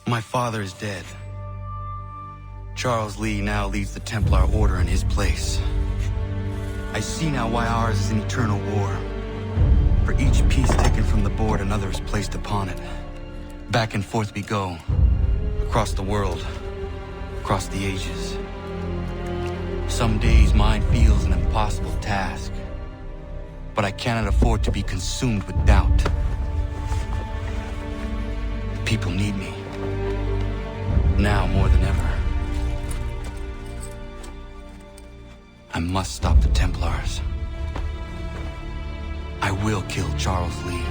My father is dead. Charles Lee now leads the Templar Order in his place. I see now why ours is an eternal war. For each piece taken from the board, another is placed upon it. Back and forth we go. Across the world. Across the ages. Some days mine feels an impossible task. But I cannot afford to be consumed with doubt. People need me. Now more than ever. I must stop the Templars. I will kill Charles Lee.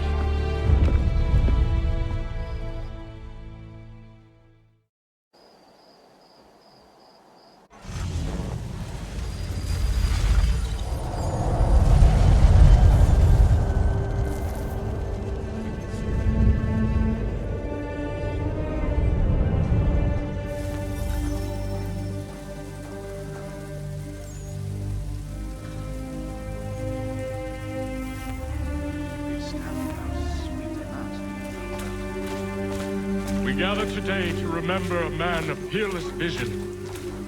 We gather today to remember a man of peerless vision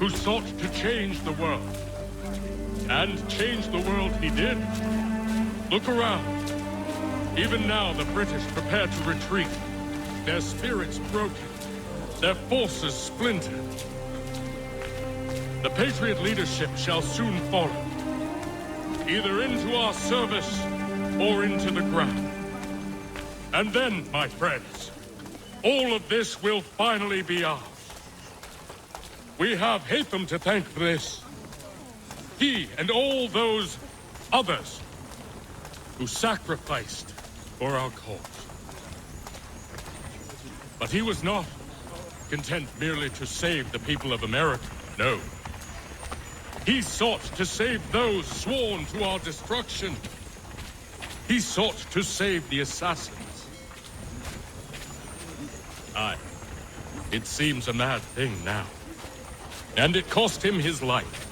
who sought to change the world. And change the world he did. Look around. Even now the British prepare to retreat. Their spirits broken. Their forces splintered. The Patriot leadership shall soon follow. Either into our service or into the ground. And then, my friends, all of this will finally be ours. We have Hatham to thank for this. He and all those others who sacrificed for our cause. But he was not content merely to save the people of America, no. He sought to save those sworn to our destruction. He sought to save the assassins. Aye, it seems a mad thing now. And it cost him his life.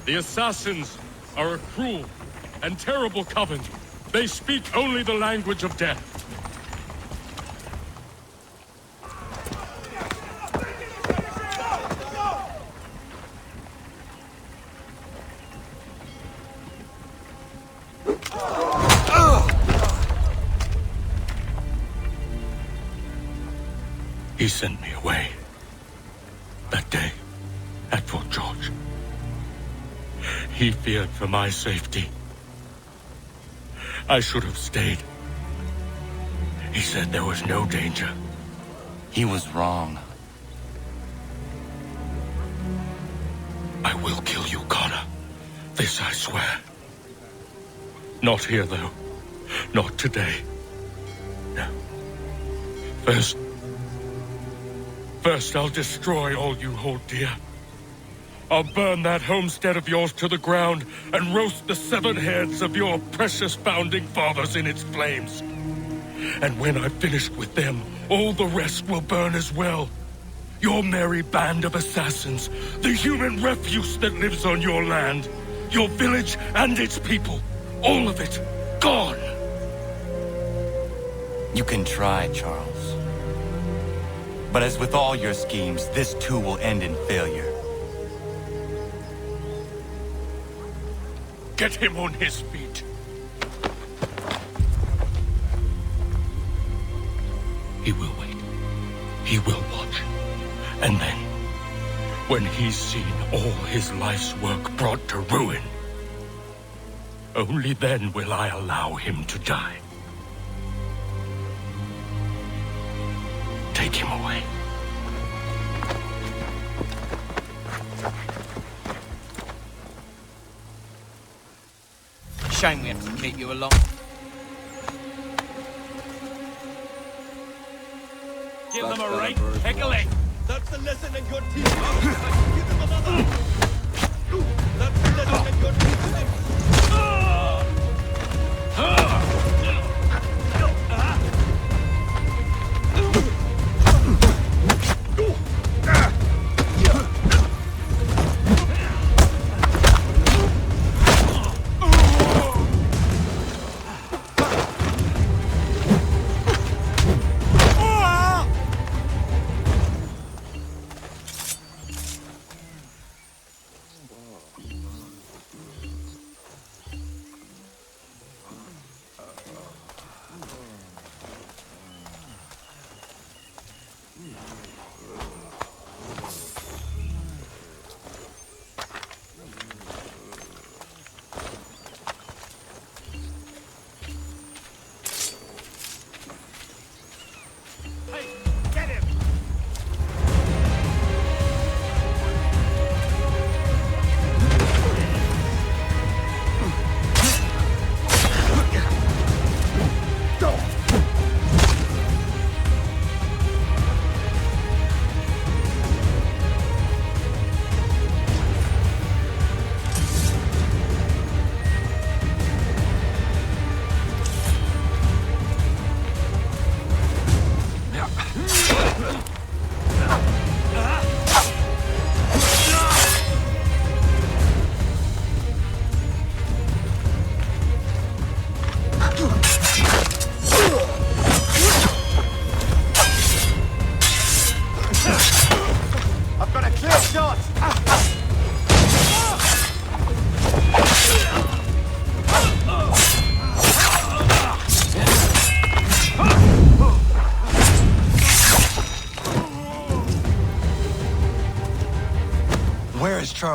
The assassins are a cruel and terrible coven. They speak only the language of death. He sent me away. That day, at Fort George. He feared for my safety. I should have stayed. He said there was no danger. He was wrong. I will kill you, Connor. This I swear. Not here, though. Not today. No. First, I'll destroy all you hold dear. I'll burn that homestead of yours to the ground and roast the severed heads of your precious founding fathers in its flames. And when I've finished with them, all the rest will burn as well. Your merry band of assassins, the human refuse that lives on your land, your village and its people, all of it, gone. You can try, Charles. But as with all your schemes, this too will end in failure. Get him on his feet. He will wait. He will watch. And then, when he's seen all his life's work brought to ruin, only then will I allow him to die. Take him away. Shame we have to keep you along. Give them a right heckling. That's the lesson in your teeth. Give them another. That's the lesson in your teeth.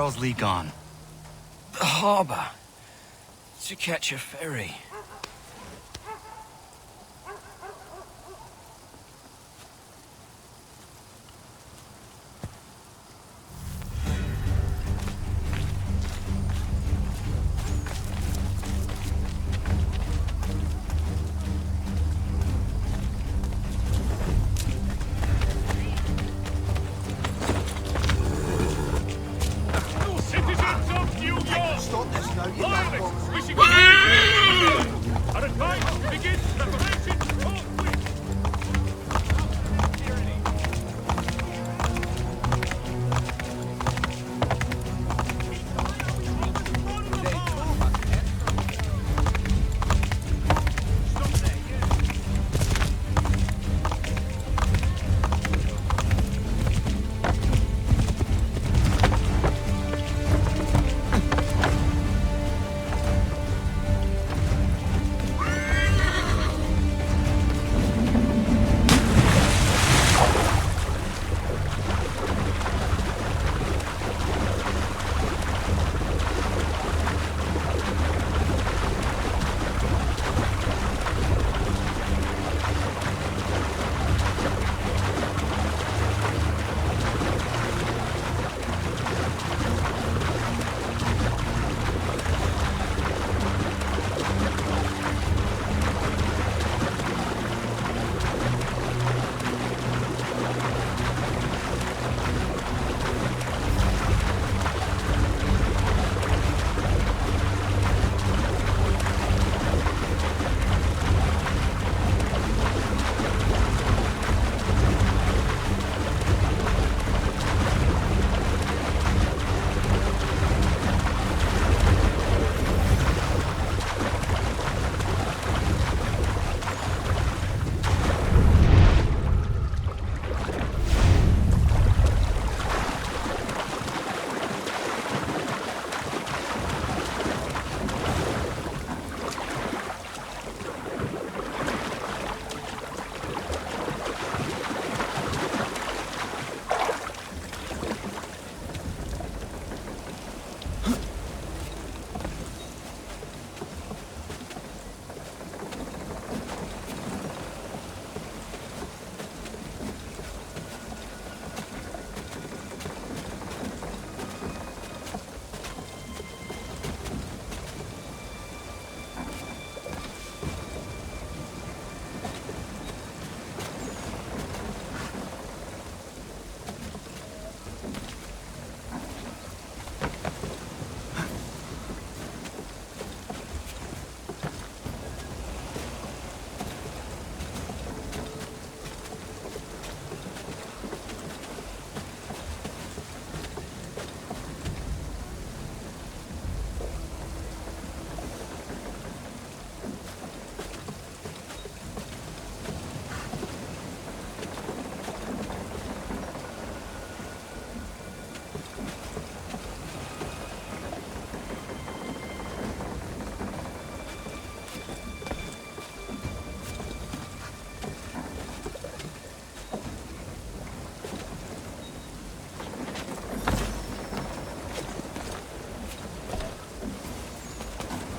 Charles Lee gone? The harbor. To catch a ferry. Citizens of New York! Stop this now, you Loyalists wishing to are advised to begin preparations forthwith.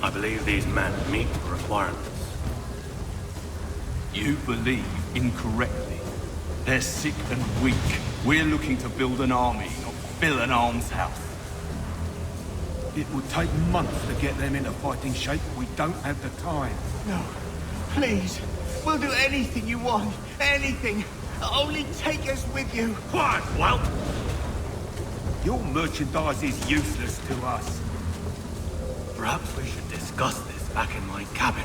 I believe these men meet the requirements. You believe incorrectly. They're sick and weak. We're looking to build an army, not fill an almshouse. It would take months to get them into fighting shape. We don't have the time. No. Please. We'll do anything you want. Anything. Only take us with you. Quiet, whelp! Your merchandise is useless to us. Perhaps we should discuss this back in my cabin.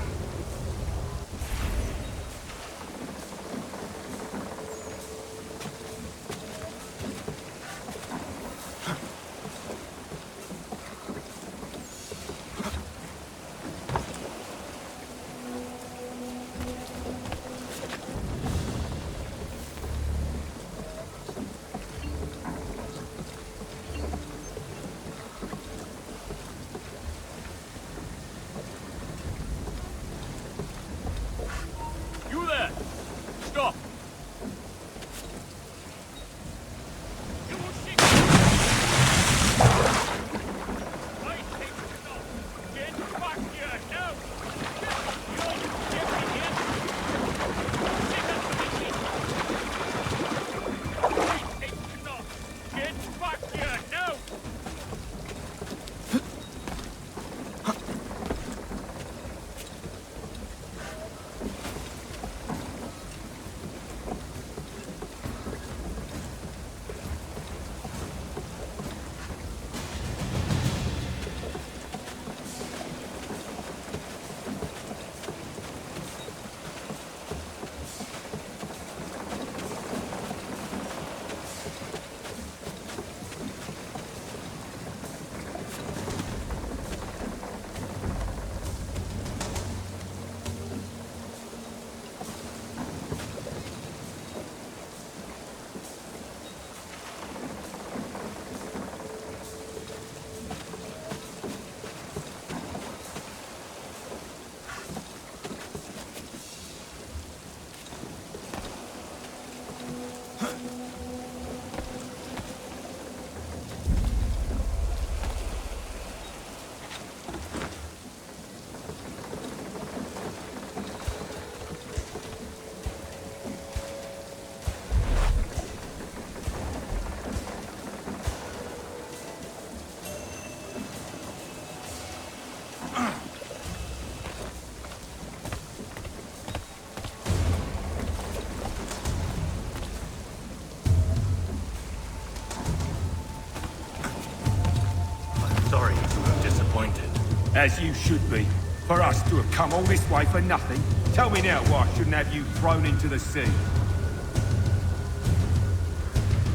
I'm sorry to have disappointed. As you should be. For us to have come all this way for nothing. Tell me now why I shouldn't have you thrown into the sea.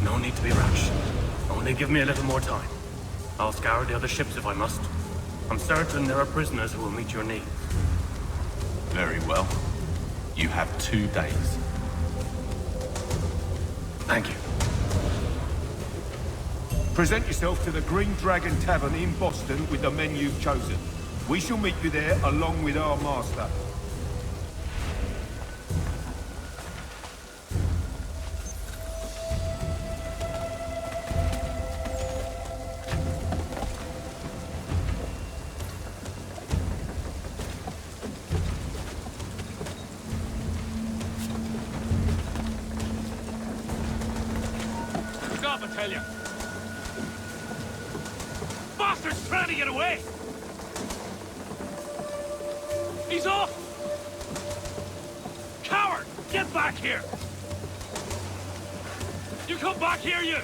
No need to be rash. Only give me a little more time. I'll scour the other ships if I must. I'm certain there are prisoners who will meet your needs. Very well. You have 2 days. Thank you. Present yourself to the Green Dragon Tavern in Boston with the men you've chosen. We shall meet you there along with our master. Stop, I tell you! Bastard's trying to get away! He's off! Coward! Get back here! You come back here, you!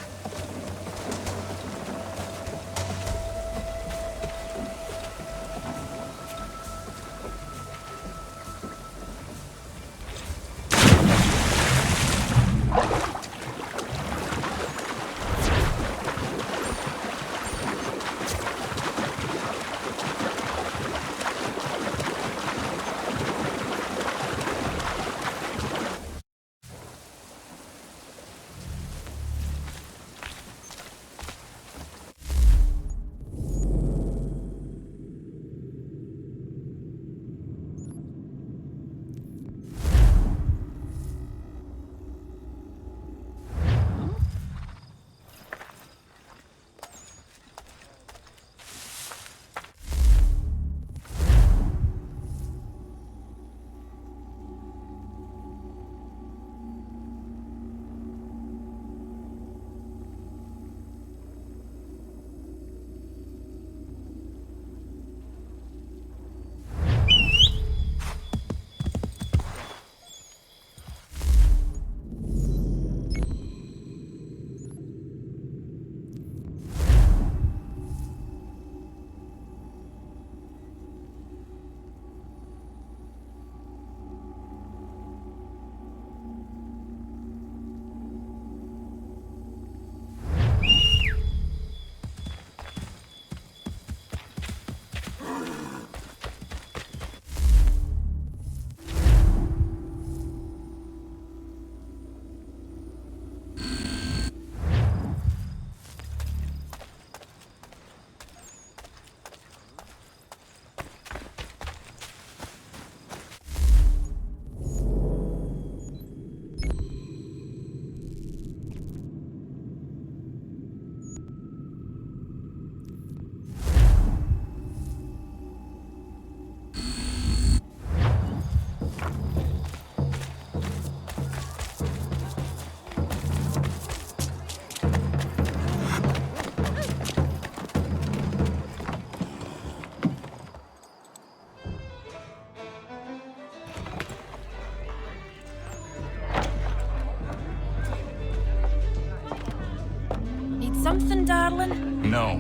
Something, darling? No.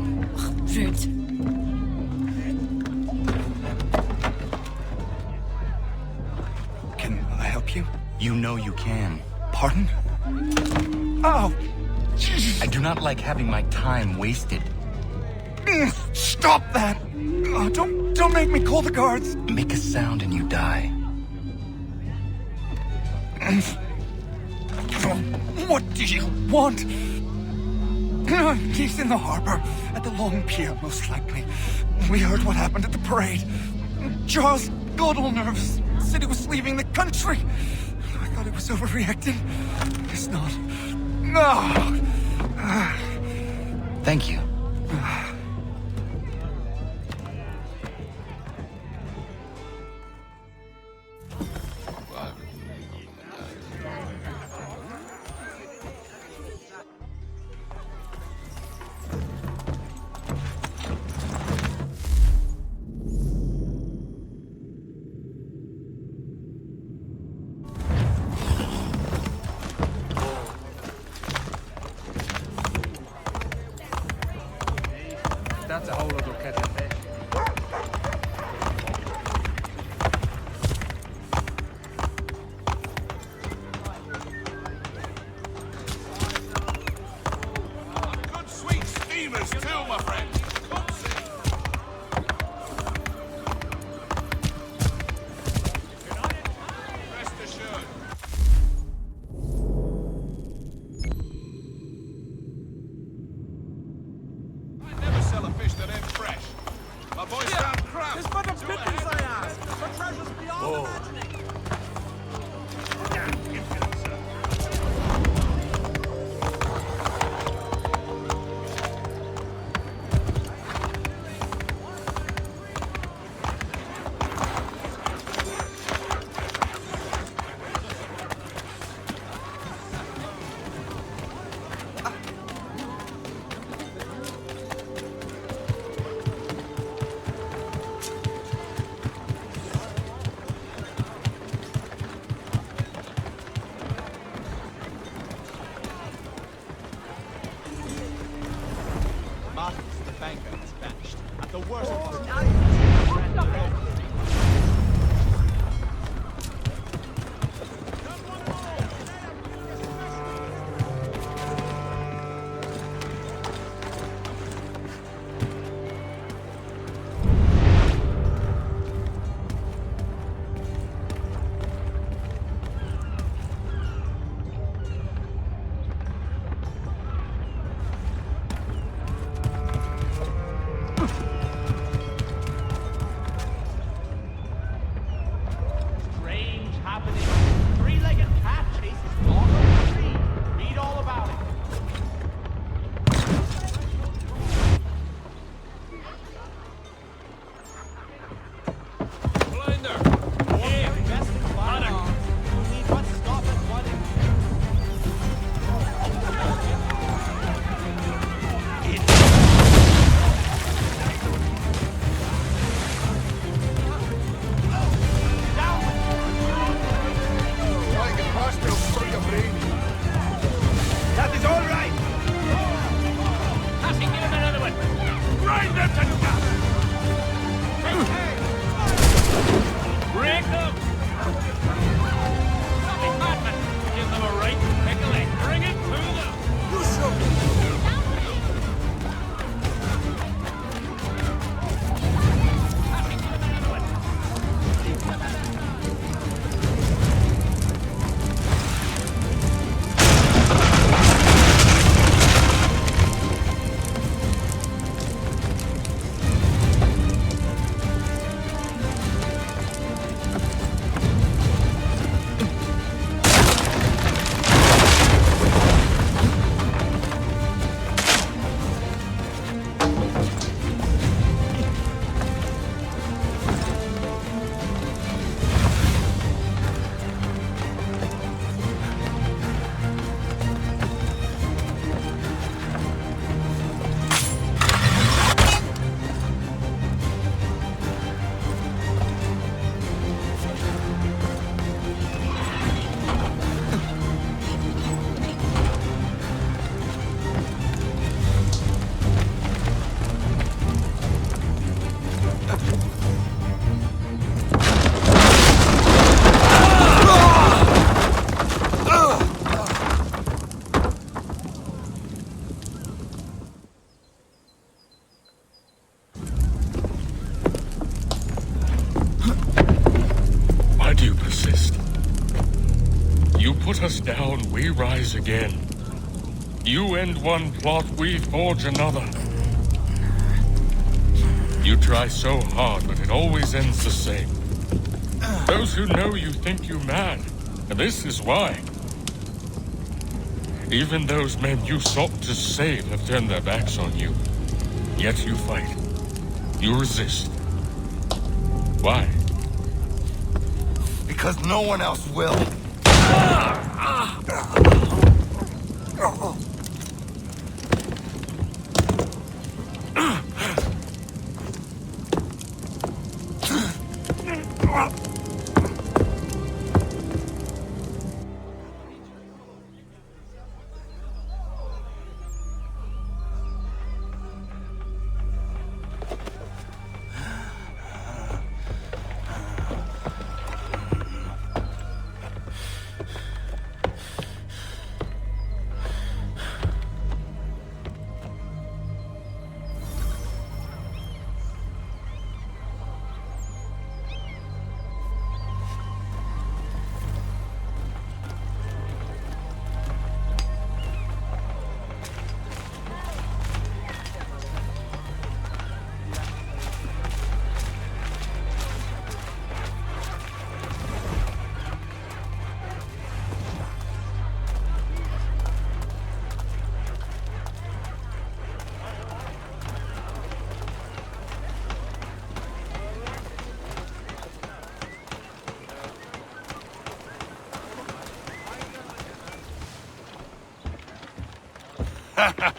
Rude. Can I help you? You know you can. Pardon? Oh! I do not like having my time wasted. Stop that! Oh, don't make me call the guards. Make a sound and you die. What do you want? He's in the harbor, at the Long Pier, most likely. We heard what happened at the parade. Charles got all nervous, said he was leaving the country. I thought he was overreacting. Guess not. No! Thank you. put us down, we rise again. You end one plot, we forge another. You try so hard, but it always ends the same. Those who know you think you mad, and this is why. Even those men you sought to save have turned their backs on you. Yet you fight. You resist. Why? Because no one else will.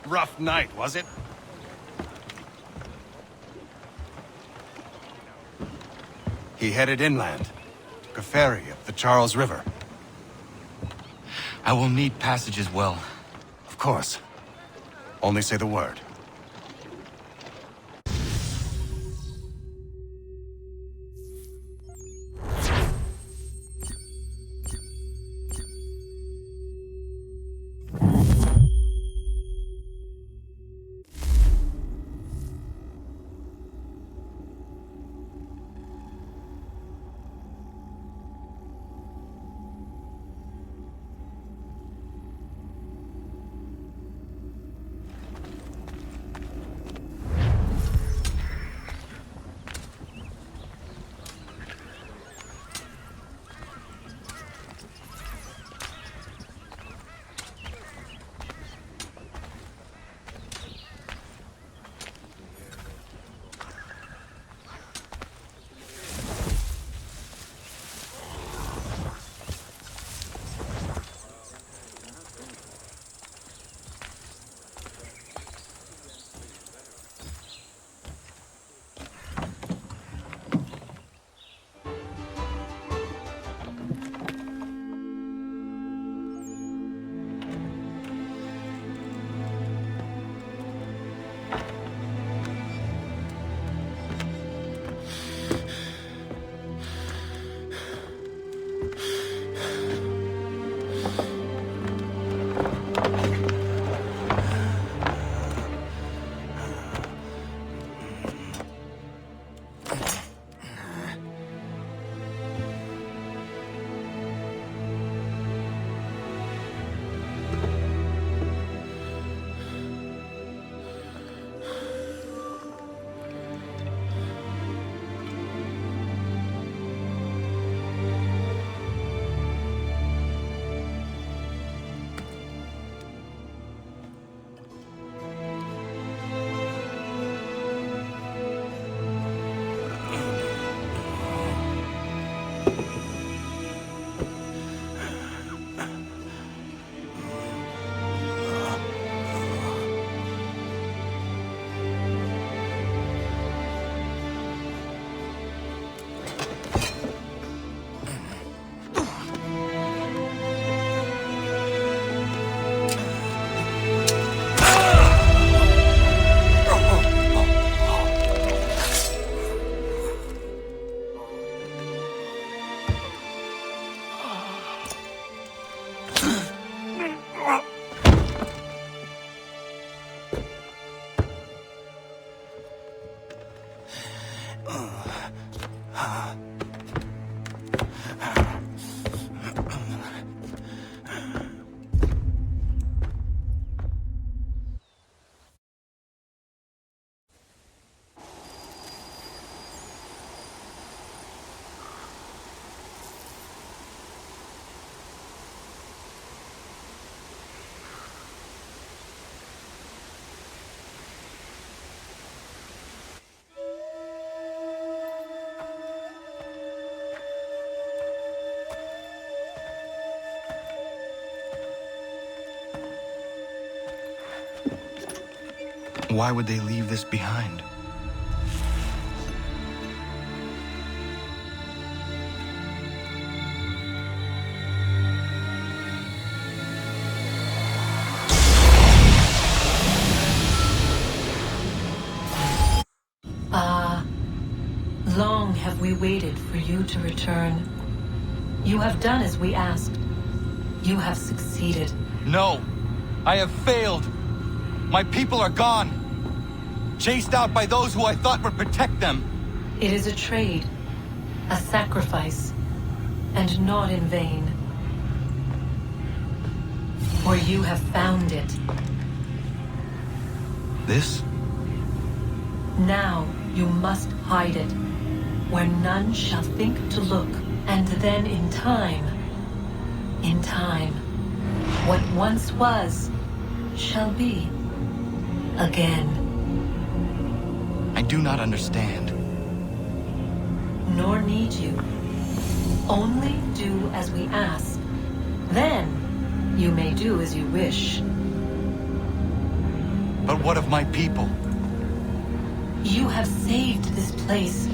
Rough night, was it? He headed inland. Took a ferry up the Charles River. I will need passage as well. Of course. Only say the word. Why would they leave this behind? Long have we waited for you to return. You have done as we asked. You have succeeded. No! I have failed! My people are gone! Chased out by those who I thought would protect them! It is a trade, a sacrifice, and not in vain. For you have found it. This? Now you must hide it, where none shall think to look, and then in time, what once was, shall be again. I do not understand. Nor need you. Only do as we ask. Then, you may do as you wish. But what of my people? You have saved this place,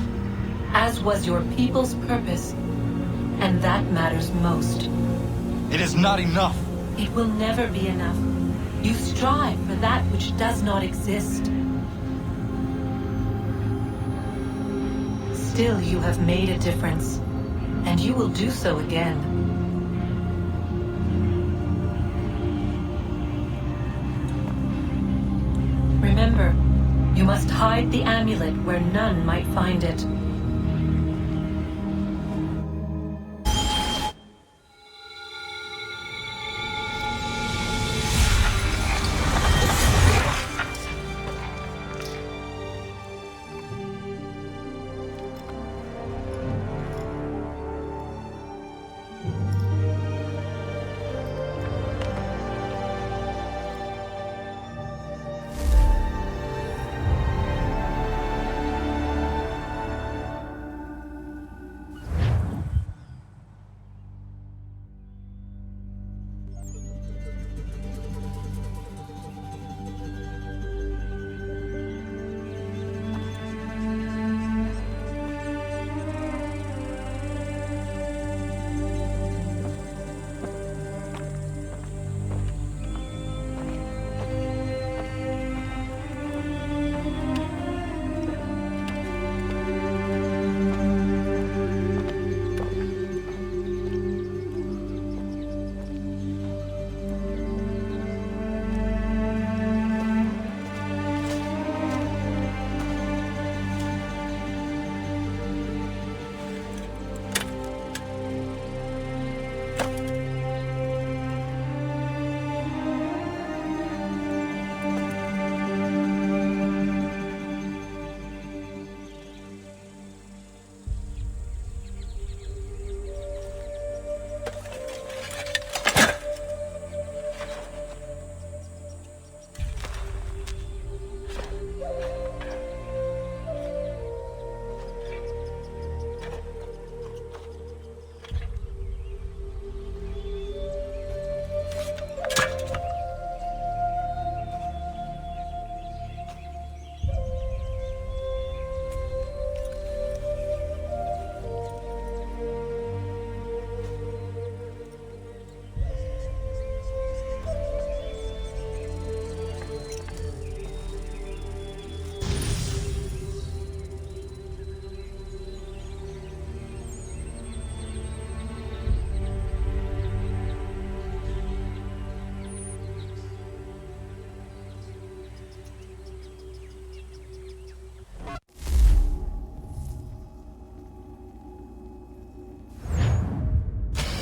as was your people's purpose, and that matters most. It is not enough. It will never be enough. You strive for that which does not exist. Still, you have made a difference, and you will do so again. Remember, you must hide the amulet where none might find it.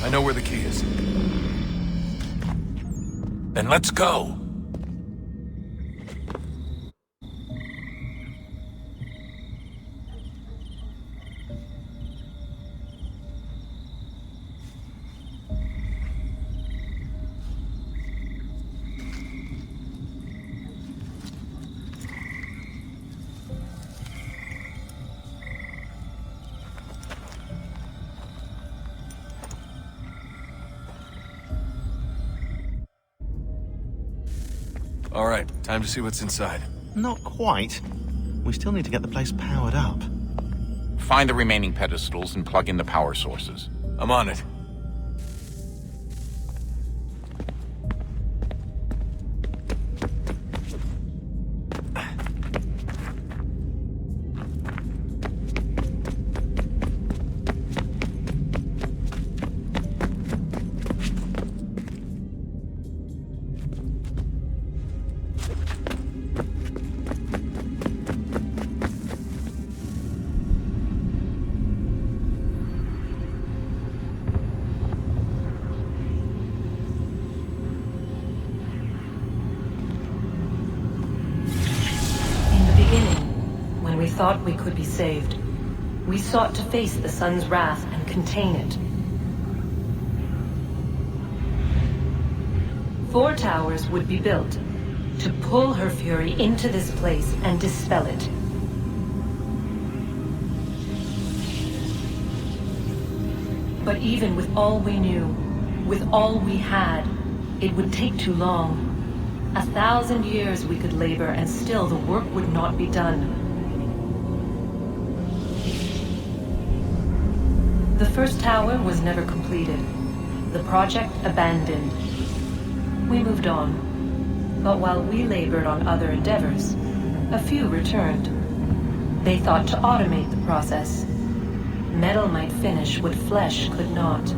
I know where the key is. Then let's go! All right, time to see what's inside. Not quite. We still need to get the place powered up. Find the remaining pedestals and plug in the power sources. I'm on it. We thought we could be saved. We sought to face the sun's wrath and contain it. 4 towers would be built to pull her fury into this place and dispel it. But even with all we knew, with all we had, it would take too long. 1,000 years we could labor and still the work would not be done. The first tower was never completed. The project abandoned. We moved on. But while we labored on other endeavors, a few returned. They thought to automate the process. Metal might finish what flesh could not.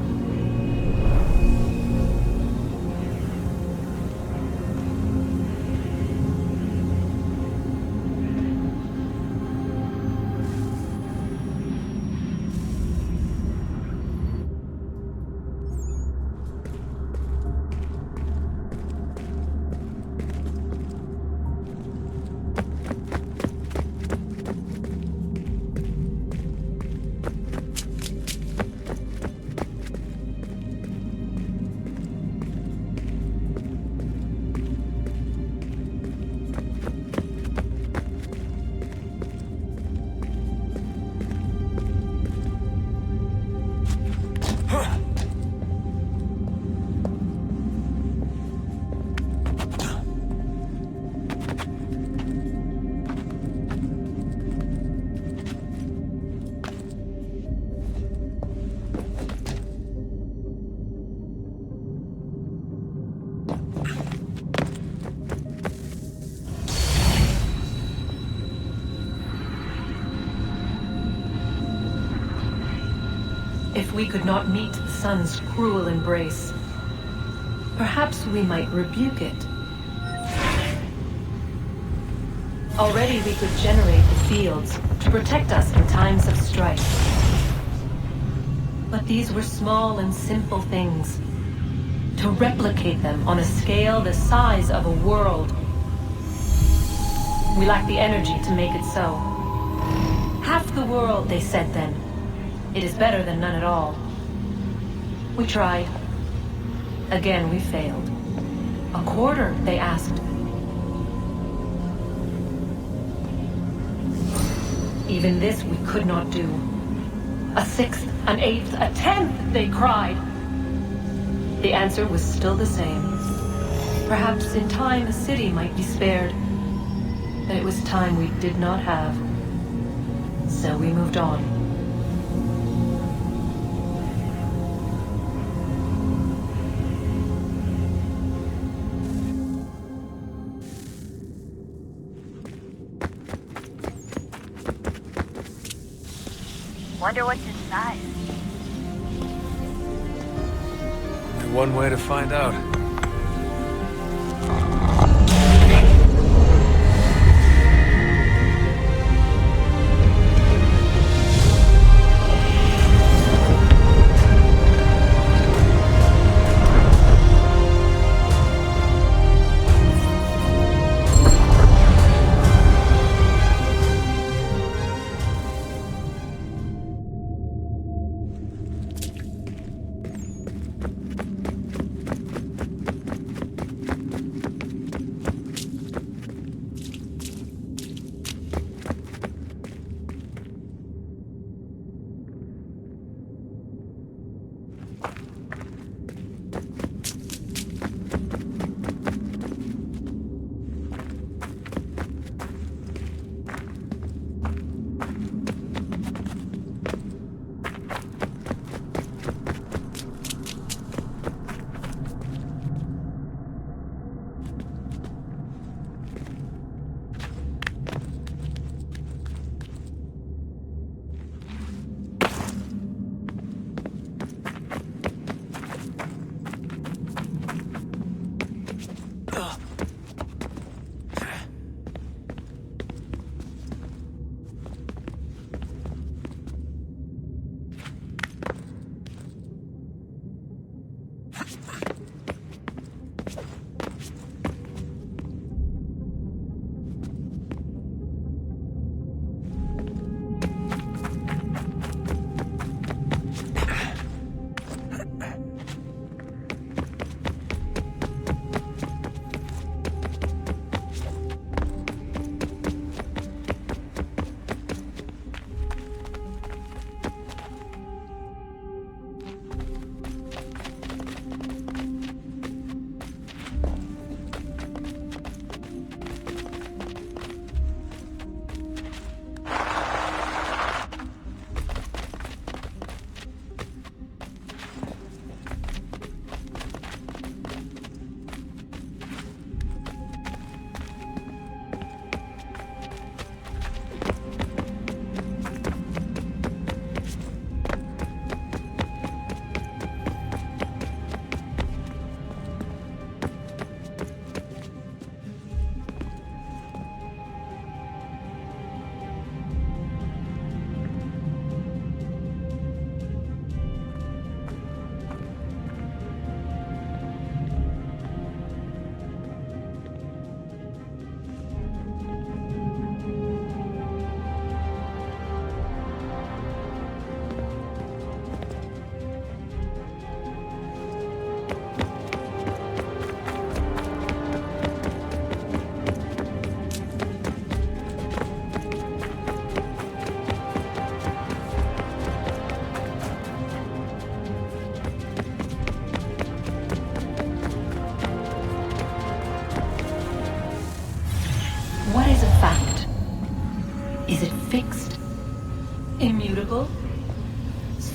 If we could not meet the sun's cruel embrace, perhaps we might rebuke it. Already we could generate the fields to protect us in times of strife. But these were small and simple things. To replicate them on a scale the size of a world, we lack the energy to make it so. Half the world, they said then. It is better than none at all. We tried. Again, we failed. A quarter, they asked. Even this we could not do. A sixth, an eighth, a tenth, they cried. The answer was still the same. Perhaps in time a city might be spared. But it was time we did not have. So we moved on. Wonder what's inside. Only one way to find out.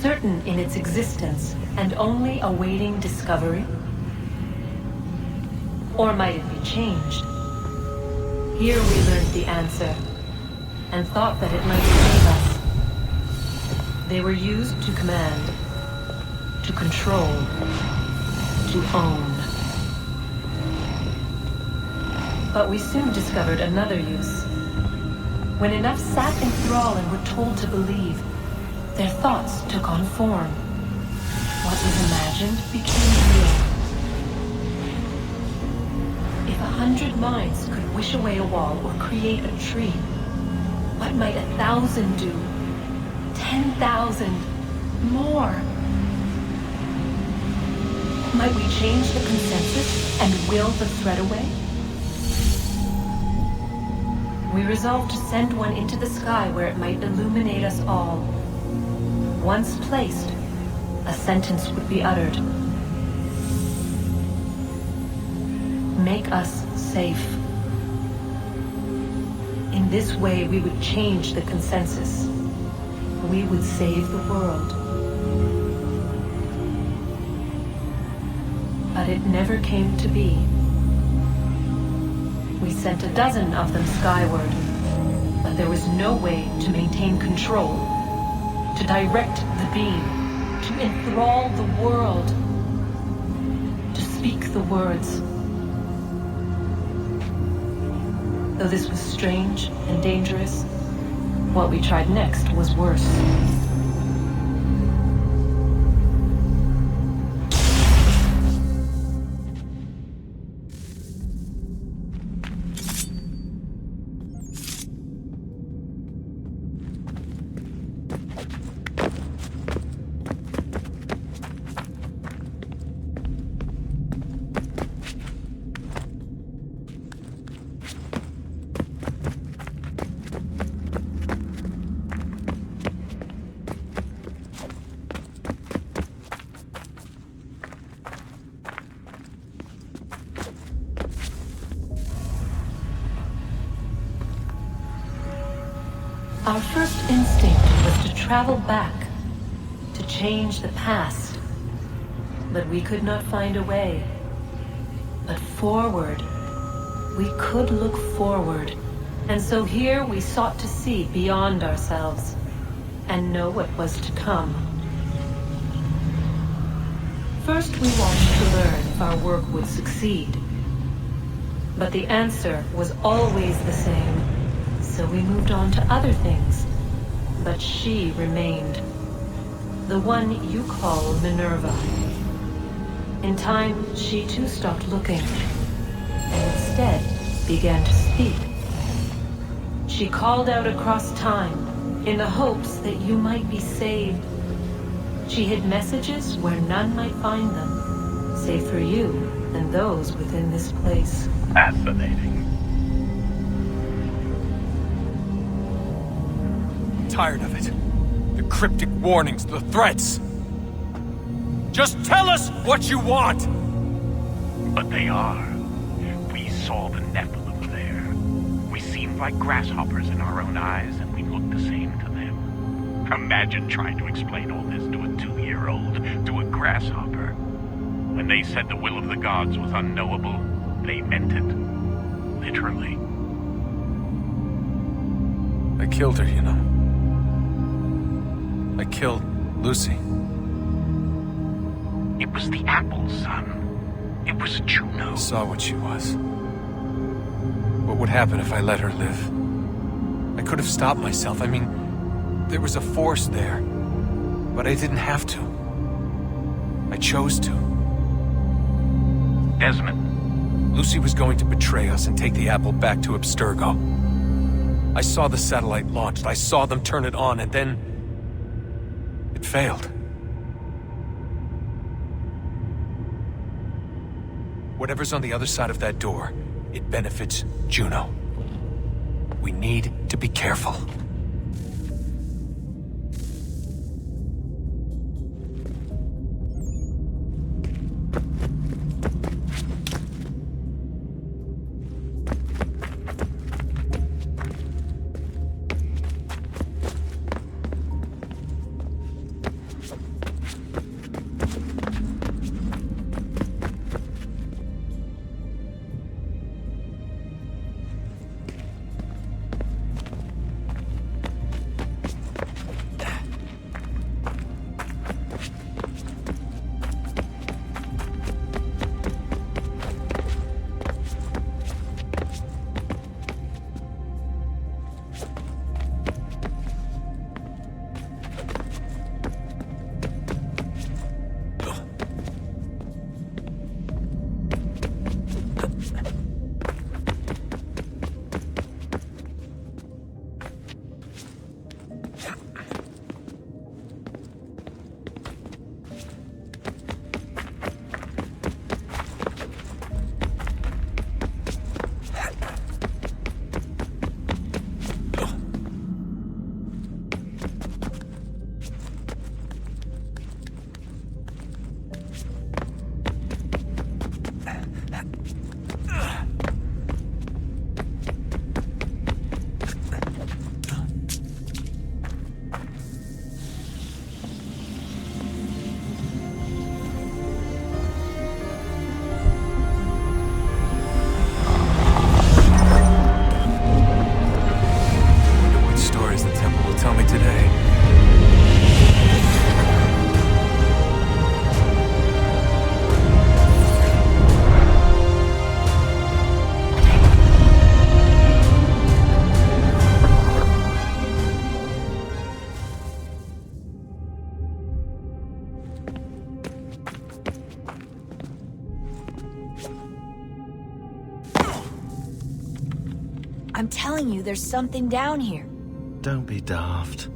certain in its existence and only awaiting discovery? Or might it be changed? Here we learned the answer, and thought that it might save us. They were used to command, to control, to own. But we soon discovered another use. When enough sat in thrall and were told to believe, their thoughts took on form. What was imagined became real. If 100 minds could wish away a wall or create a tree, what might 1,000 do? 10,000? More? Might we change the consensus and will the threat away? We resolved to send one into the sky where it might illuminate us all. Once placed, a sentence would be uttered. Make us safe. In this way, we would change the consensus. We would save the world. But it never came to be. We sent a dozen of them skyward, but there was no way to maintain control, to direct the beam, to enthrall the world, to speak the words. Though this was strange and dangerous, what we tried next was worse. Our first instinct was to travel back, to change the past. But we could not find a way. But forward, we could look forward. And so here we sought to see beyond ourselves and know what was to come. First we watched to learn if our work would succeed. But the answer was always the same. So we moved on to other things, but she remained. The one you call Minerva. In time, she too stopped looking, and instead began to speak. She called out across time, in the hopes that you might be saved. She hid messages where none might find them, save for you and those within this place. Fascinating. Tired of it. The cryptic warnings, the threats. Just tell us what you want! But they are. We saw the Nephilim there. We seemed like grasshoppers in our own eyes, and we looked the same to them. Imagine trying to explain all this to a 2-year-old, to a grasshopper. When they said the will of the gods was unknowable, they meant it. Literally. I killed her, you know. I killed Lucy. It was the apple, son. It was Juno. I saw what she was. What would happen if I let her live? I could have stopped myself. I mean, there was a force there. But I didn't have to. I chose to. Desmond. Lucy was going to betray us and take the apple back to Abstergo. I saw the satellite launched. I saw them turn it on, and then it failed. Whatever's on the other side of that door, it benefits Juno. We need to be careful. I'm telling you, there's something down here. Don't be daft.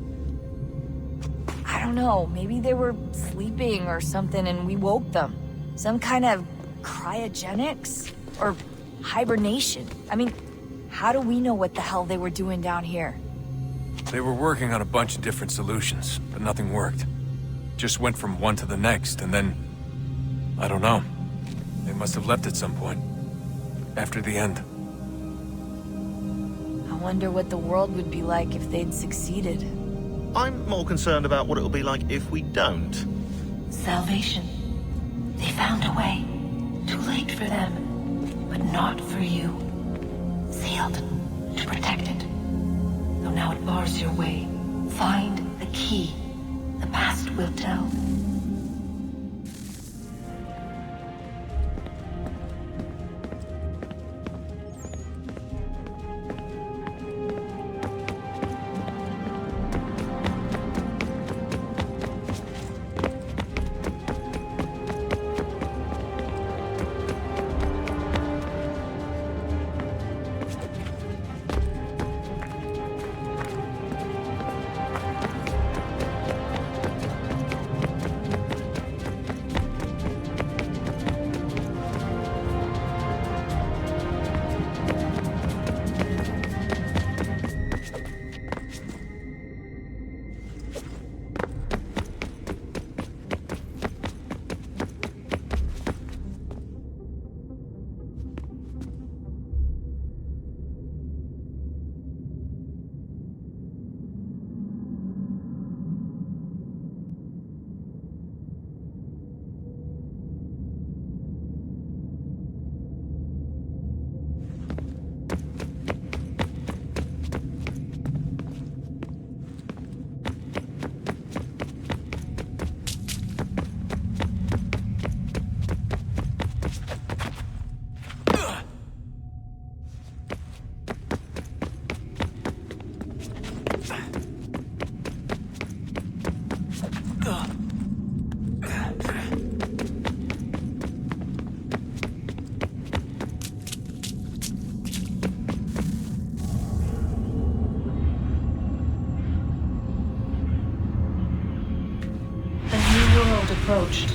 I don't know, maybe they were sleeping or something and we woke them. Some kind of cryogenics? Or hibernation? I mean, how do we know what the hell they were doing down here? They were working on a bunch of different solutions, but nothing worked. Just went from one to the next, and then... I don't know. They must have left at some point. After the end. I wonder what the world would be like if they'd succeeded. I'm more concerned about what it'll be like if we don't. Salvation. They found a way. Too late for them, but not for you. Sealed to protect it. Though now it bars your way. Find the key. The past will tell. Approached.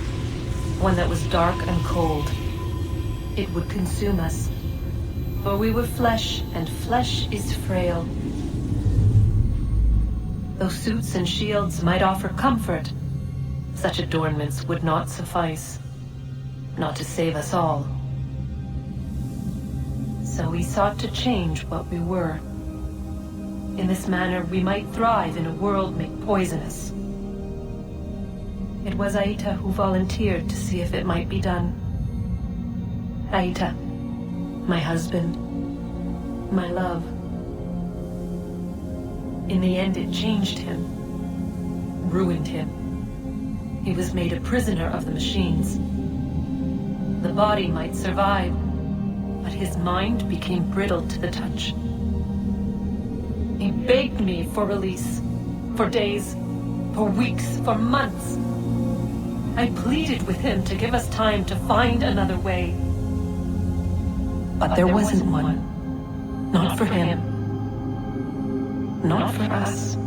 One that was dark and cold. It would consume us. For we were flesh, and flesh is frail. Though suits and shields might offer comfort, such adornments would not suffice. Not to save us all. So we sought to change what we were. In this manner, we might thrive in a world made poisonous. It was Aita who volunteered to see if it might be done. Aita, my husband, my love. In the end, it changed him, ruined him. He was made a prisoner of the machines. The body might survive, but his mind became brittle to the touch. He begged me for release, for days, for weeks, for months. I pleaded with him to give us time to find another way. But there wasn't one. Not for him. Not for us.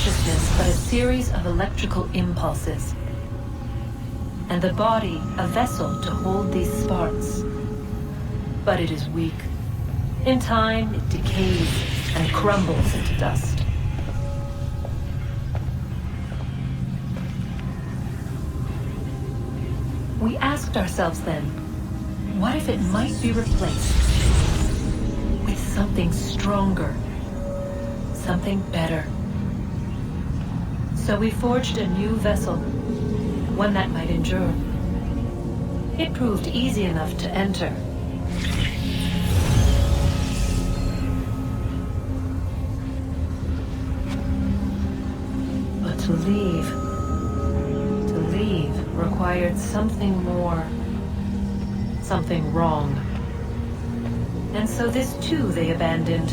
consciousness but a series of electrical impulses, and the body a vessel to hold these sparks. But it is weak. In time, it decays and crumbles into dust. We asked ourselves then, what if it might be replaced with something stronger, something better? So we forged a new vessel, one that might endure. It proved easy enough to enter. But to leave required something more, something wrong. And so this too they abandoned.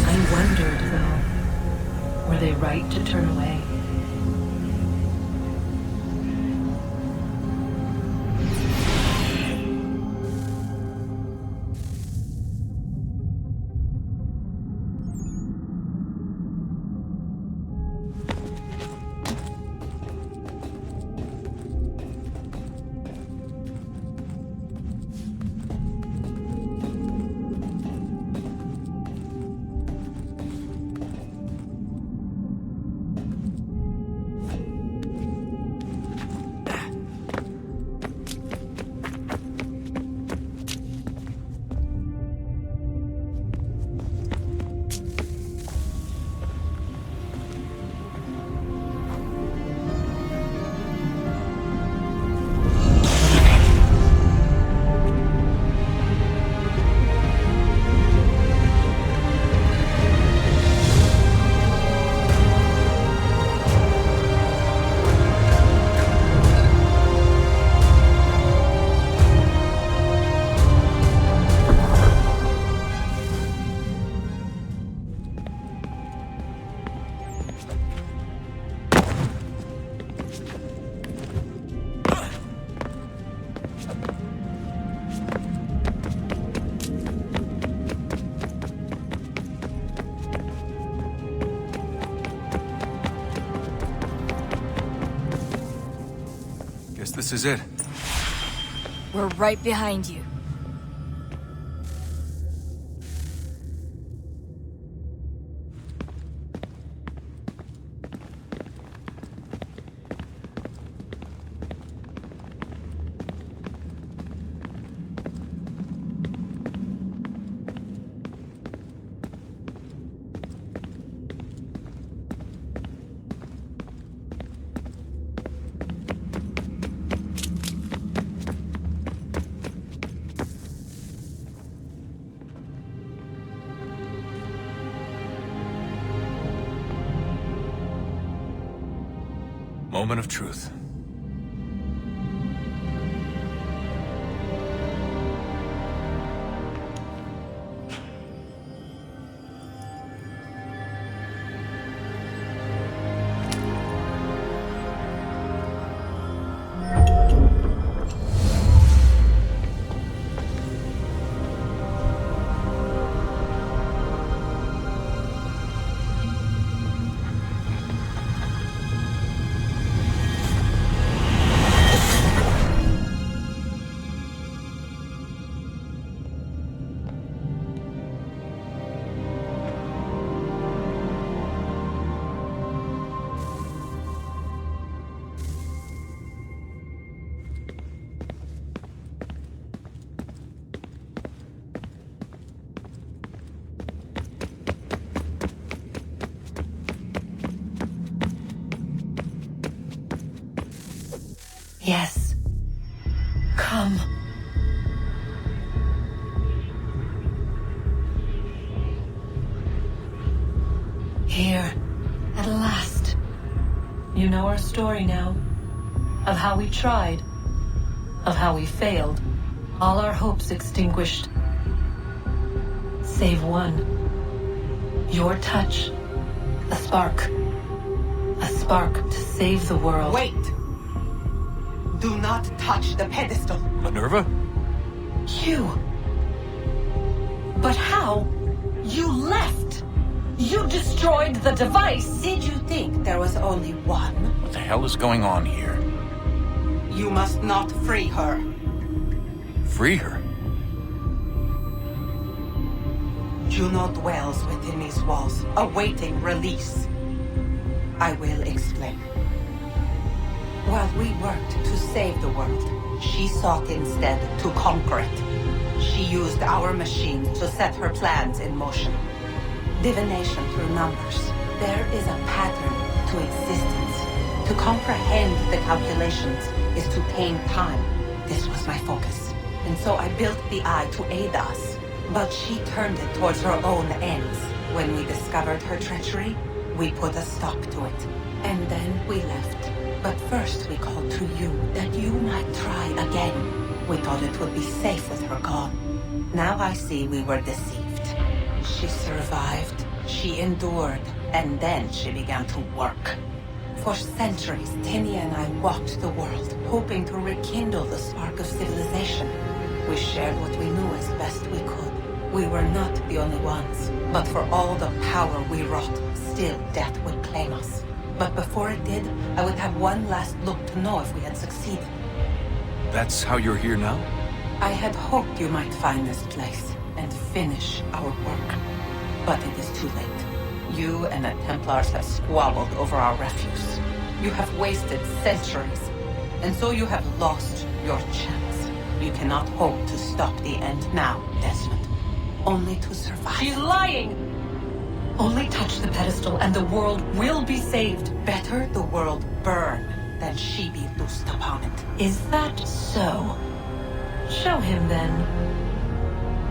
I wondered, though, were they right to turn away? This is it. We're right behind you. Moment of truth. Yes. Come. Here, at last. You know our story now. Of how we tried. Of how we failed. All our hopes extinguished. Save one. Your touch. A spark. A spark to save the world. Wait! Do not touch the pedestal. Minerva? You. But how? You left. You destroyed the device! Did you think there was only one? What the hell is going on here? You must not free her. Free her? Juno dwells within these walls, awaiting release. I will explain. While we worked to save the world, she sought instead to conquer it. She used our machine to set her plans in motion. Divination through numbers. There is a pattern to existence. To comprehend the calculations is to tame time. This was my focus. And so I built the eye to aid us. But she turned it towards her own ends. When we discovered her treachery, we put a stop to it. And then we left. But first we called to you, that you might try again. We thought it would be safe with her gone. Now I see we were deceived. She survived, she endured, and then she began to work. For centuries, Tinia and I walked the world, hoping to rekindle the spark of civilization. We shared what we knew as best we could. We were not the only ones, but for all the power we wrought, still death would claim us. But before it did, I would have one last look to know if we had succeeded. That's how you're here now? I had hoped you might find this place and finish our work. But it is too late. You and the Templars have squabbled over our refuse. You have wasted centuries, and so you have lost your chance. You cannot hope to stop the end now, Desmond. Only to survive. She's lying! Only touch the pedestal and the world will be saved. Better the world burn than she be loosed upon it. Is that so? Show him then.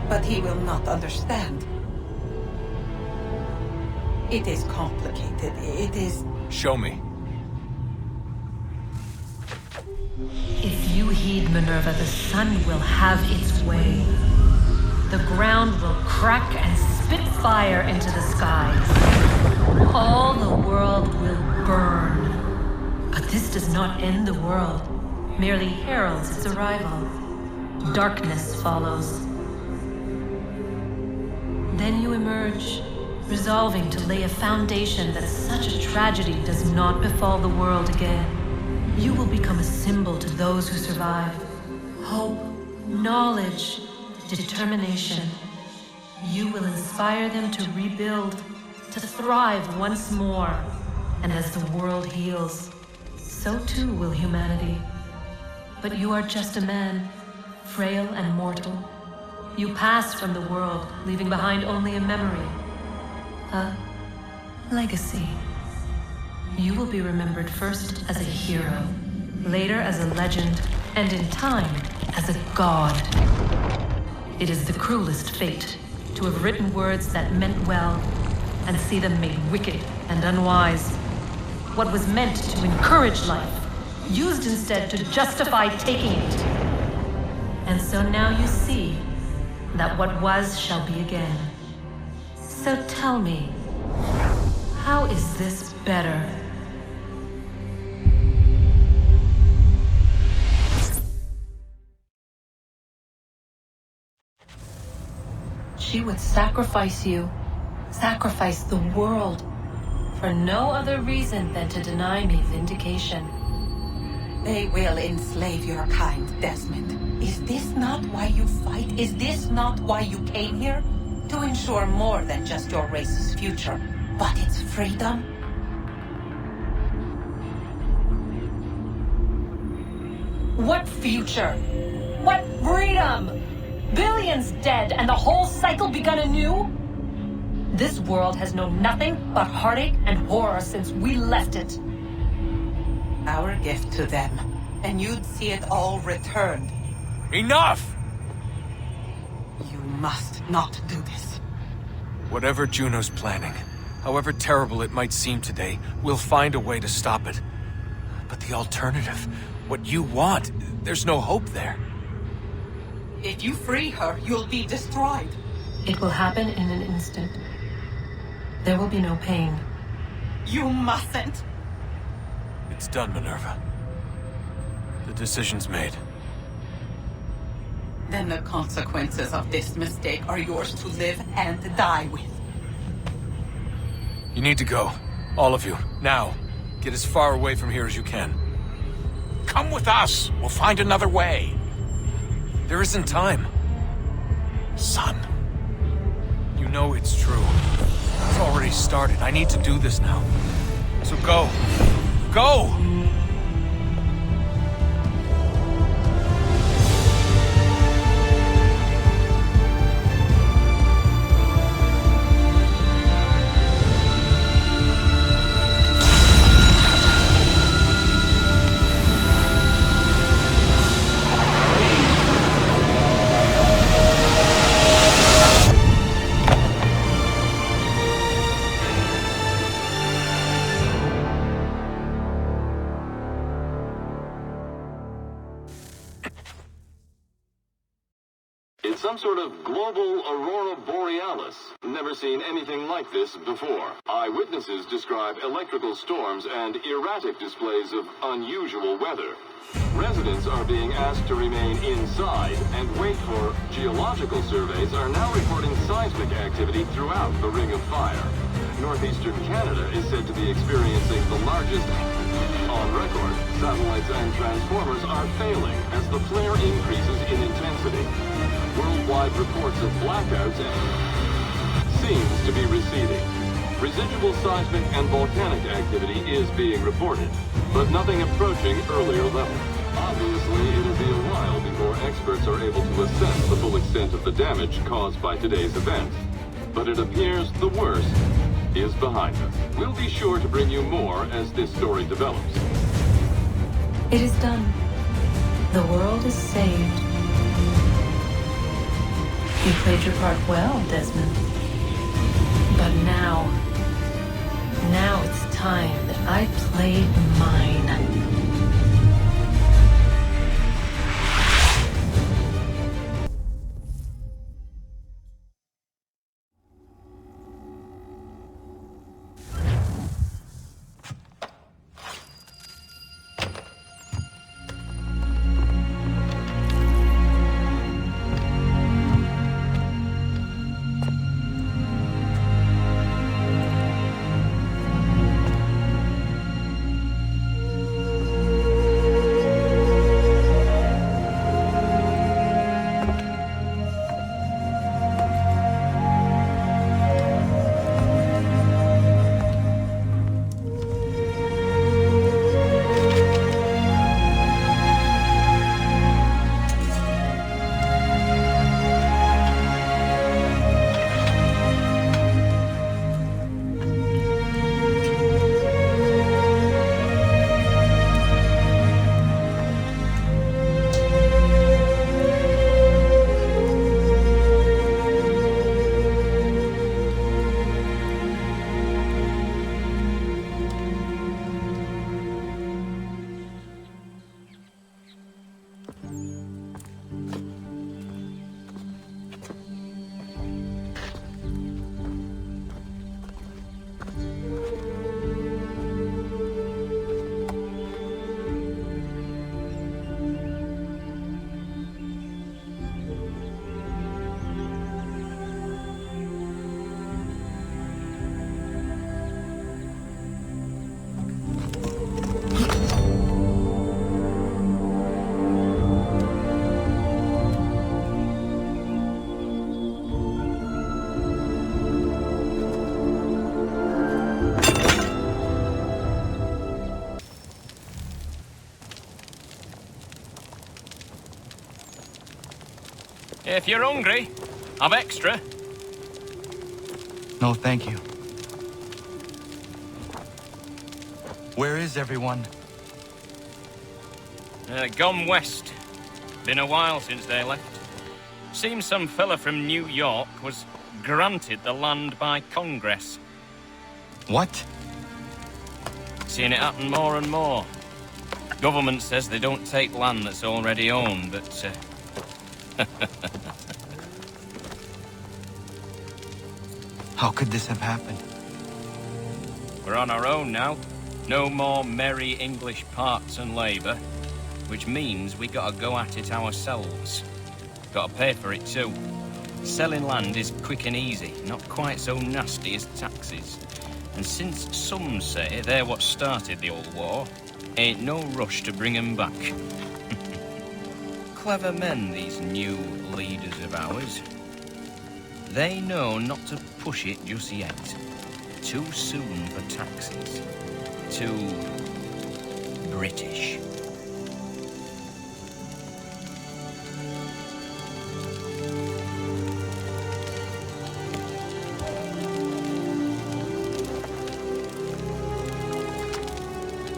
But he will not understand. It is complicated. It is... Show me. If you heed Minerva, the sun will have its way. The ground will crack and spit fire into the skies. All the world will burn. But this does not end the world, merely heralds its arrival. Darkness follows. Then you emerge, resolving to lay a foundation that such a tragedy does not befall the world again. You will become a symbol to those who survive. Hope, knowledge, determination. You will inspire them to rebuild, to thrive once more. And as the world heals, so too will humanity. But you are just a man, frail and mortal. You pass from the world, leaving behind only a memory. A legacy. You will be remembered first as a hero, later as a legend, and in time, as a god. It is the cruelest fate to have written words that meant well, and see them made wicked and unwise. What was meant to encourage life, used instead to justify taking it. And so now you see that what was shall be again. So tell me, how is this better? She would sacrifice you, sacrifice the world, for no other reason than to deny me vindication. They will enslave your kind, Desmond. Is this not why you fight? Is this not why you came here? To ensure more than just your race's future, but its freedom? What future? What freedom? Billions dead and the whole cycle begun anew? This world has known nothing but heartache and horror since we left it. Our gift to them, and you'd see it all returned. Enough! You must not do this. Whatever Juno's planning, however terrible it might seem today, we'll find a way to stop it. But the alternative, what you want, there's no hope there. If you free her, you'll be destroyed. It will happen in an instant. There will be no pain. You mustn't. It's done, Minerva. The decision's made. Then the consequences of this mistake are yours to live and die with. You need to go. All of you. Now. Get as far away from here as you can. Come with us. We'll find another way. There isn't time. Son. You know it's true. It's already started. I need to do this now. So go. Go! It's some sort of global aurora borealis. Never seen anything like this before. Eyewitnesses describe electrical storms and erratic displays of unusual weather. Residents are being asked to remain inside and wait for geological surveys are now reporting seismic activity throughout the Ring of Fire. Northeastern Canada is said to be experiencing the largest on record. Satellites and transformers are failing as the flare increases in intensity. Worldwide reports of blackouts seems to be receding. Residual seismic and volcanic activity is being reported, but nothing approaching earlier levels. Obviously, it'll be a while before experts are able to assess the full extent of the damage caused by today's event. But it appears the worst is behind us. We'll be sure to bring you more as this story develops. It is done. The world is saved. You played your part well, Desmond. But now it's time that I played mine. If you're hungry, I've extra. No, thank you. Where is everyone? Gone west. Been a while since they left. Seems some fella from New York was granted the land by Congress. What? Seeing it happen more and more. Government says they don't take land that's already owned, but How could this have happened? we're on our own now. No more merry English parts and labour, which means we gotta go at it ourselves. Gotta pay for it too. Selling land is quick and easy, not quite so nasty as taxes. And since some say they're what started the old war, ain't no rush to bring 'em back. Clever men, these new leaders of ours. They know not to push it just yet. Too soon for taxes. Too British.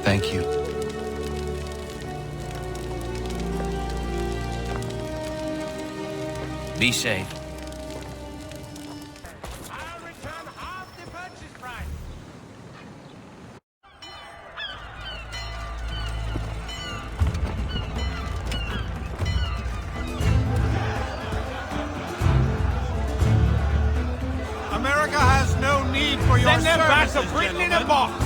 Thank you. Be safe. America has no need for your Send them back services, to Britain in a gentlemen. box!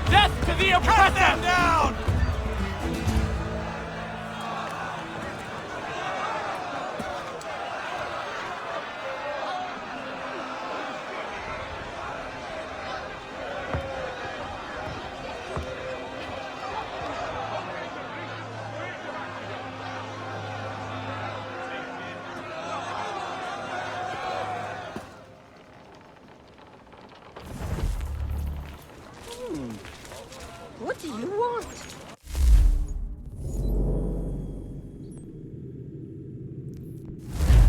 Death to the oppressor! Cut them down! What do you want?